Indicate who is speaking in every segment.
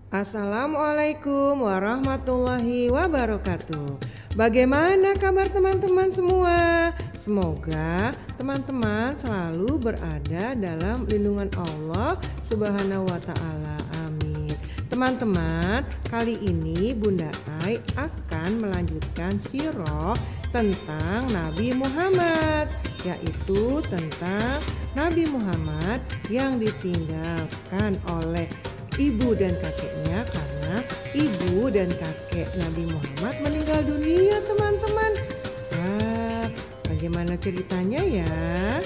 Speaker 1: Assalamualaikum warahmatullahi wabarakatuh. Bagaimana kabar teman-teman semua? Semoga teman-teman selalu berada dalam lindungan Allah Subhanahu wa Ta'ala. Amin. Teman-teman, kali ini Bunda Ai akan melanjutkan sirah tentang Nabi Muhammad, yaitu tentang Nabi Muhammad yang ditinggalkan oleh ibu dan kakeknya karena ibu dan kakek Nabi Muhammad meninggal dunia, teman-teman. Nah, bagaimana ceritanya ya?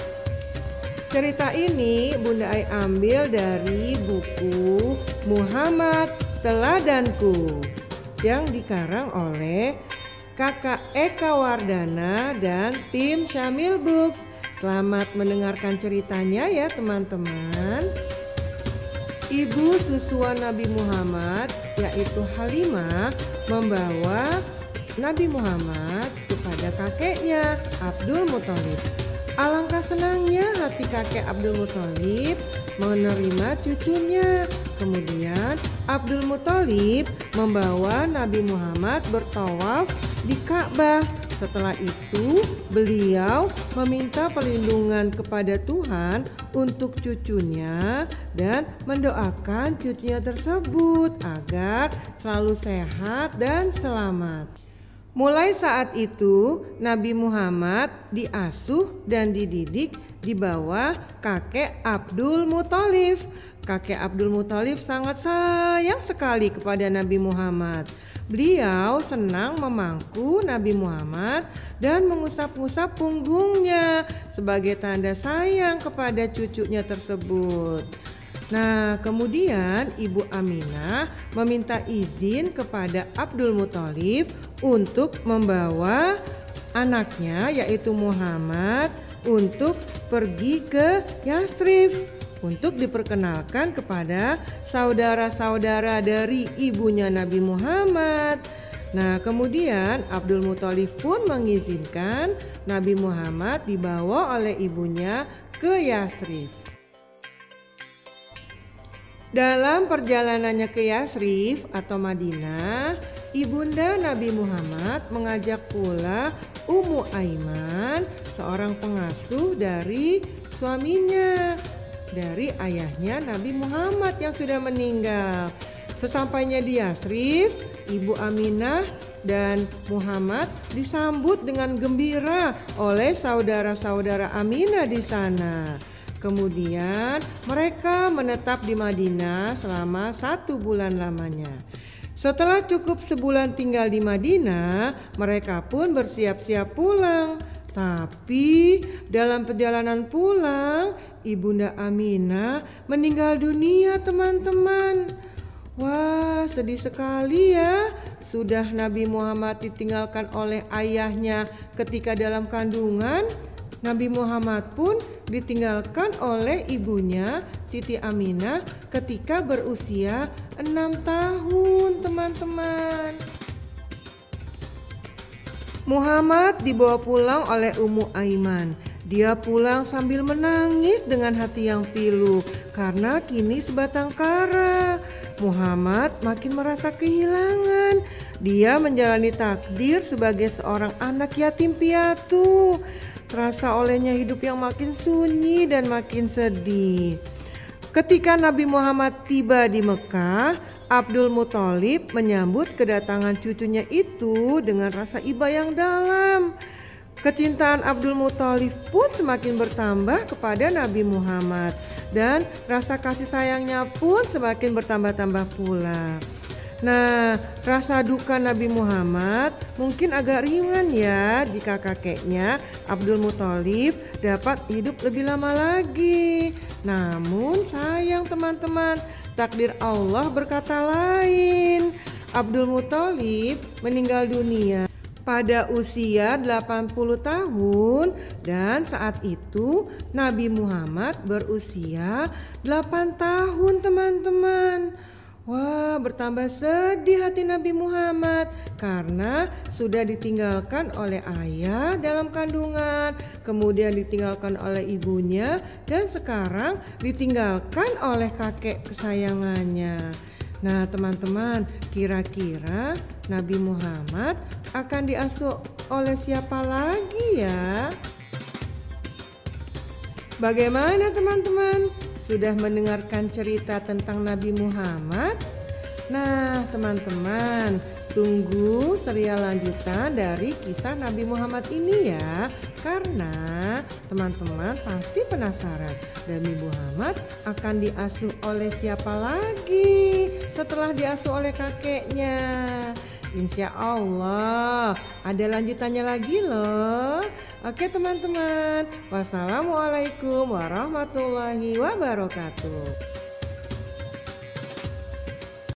Speaker 1: Cerita ini Bunda Ai ambil dari buku Muhammad Teladanku yang dikarang oleh Kakak Eka Wardana dan tim Syamil Books. Selamat mendengarkan ceritanya ya teman-teman. Ibu susuan Nabi Muhammad, yaitu Halimah, membawa Nabi Muhammad kepada kakeknya Abdul Muthalib. Alangkah senangnya hati kakek Abdul Muthalib menerima cucunya. Kemudian Abdul Muthalib membawa Nabi Muhammad bertawaf di Ka'bah. Setelah itu, beliau meminta perlindungan kepada Tuhan untuk cucunya dan mendoakan cucunya tersebut agar selalu sehat dan selamat. Mulai saat itu, Nabi Muhammad diasuh dan dididik di bawah kakek Abdul Muthalib. Kakek Abdul Muthalib sangat sayang sekali kepada Nabi Muhammad. Beliau senang memangku Nabi Muhammad dan mengusap-ngusap punggungnya sebagai tanda sayang kepada cucunya tersebut. Nah, kemudian Ibu Aminah meminta izin kepada Abdul Muthalib untuk membawa anaknya yaitu Muhammad untuk pergi ke Yathrib untuk diperkenalkan kepada saudara-saudara dari ibunya Nabi Muhammad. Nah, kemudian Abdul Muthalib pun mengizinkan Nabi Muhammad dibawa oleh ibunya ke Yathrib. Dalam perjalanannya ke Yathrib atau Madinah, ibunda Nabi Muhammad mengajak pula Ummu Aiman, seorang pengasuh dari suaminya, dari ayahnya Nabi Muhammad yang sudah meninggal. Sesampainya di Yathrib, Ibu Aminah dan Muhammad disambut dengan gembira oleh saudara-saudara Aminah di sana. Kemudian mereka menetap di Madinah selama 1 bulan lamanya. Setelah cukup sebulan tinggal di Madinah, mereka pun bersiap-siap pulang. Tapi dalam perjalanan pulang, Ibunda Aminah meninggal dunia, teman-teman. Wah, sedih sekali ya. Sudah Nabi Muhammad ditinggalkan oleh ayahnya ketika dalam kandungan, Nabi Muhammad pun ditinggalkan oleh ibunya Siti Aminah ketika berusia 6 tahun, teman-teman. Muhammad dibawa pulang oleh Ummu Aiman. Dia pulang sambil menangis dengan hati yang pilu karena kini sebatang kara. Muhammad makin merasa kehilangan. Dia menjalani takdir sebagai seorang anak yatim piatu. Terasa olehnya hidup yang makin sunyi dan makin sedih. Ketika Nabi Muhammad tiba di Mekah, Abdul Muthalib menyambut kedatangan cucunya itu dengan rasa iba yang dalam. Kecintaan Abdul Muthalib pun semakin bertambah kepada Nabi Muhammad dan rasa kasih sayangnya pun semakin bertambah-tambah pula. Nah, rasa duka Nabi Muhammad mungkin agak ringan ya jika kakeknya Abdul Muthalib dapat hidup lebih lama lagi. Namun sayang teman-teman, takdir Allah berkata lain. Abdul Muthalib meninggal dunia pada usia 80 tahun dan saat itu Nabi Muhammad berusia 8 tahun, teman-teman. Wah, bertambah sedih hati Nabi Muhammad karena sudah ditinggalkan oleh ayah dalam kandungan, kemudian ditinggalkan oleh ibunya, dan sekarang ditinggalkan oleh kakek kesayangannya. Nah, teman-teman, kira-kira Nabi Muhammad akan diasuh oleh siapa lagi ya? Bagaimana teman-teman? Sudah mendengarkan cerita tentang Nabi Muhammad? Nah, teman-teman, tunggu serial lanjutan dari kisah Nabi Muhammad ini ya. Karena teman-teman pasti penasaran, Nabi Muhammad akan diasuh oleh siapa lagi setelah diasuh oleh kakeknya. Insya Allah ada lanjutannya lagi loh. Oke teman-teman, wassalamualaikum warahmatullahi wabarakatuh.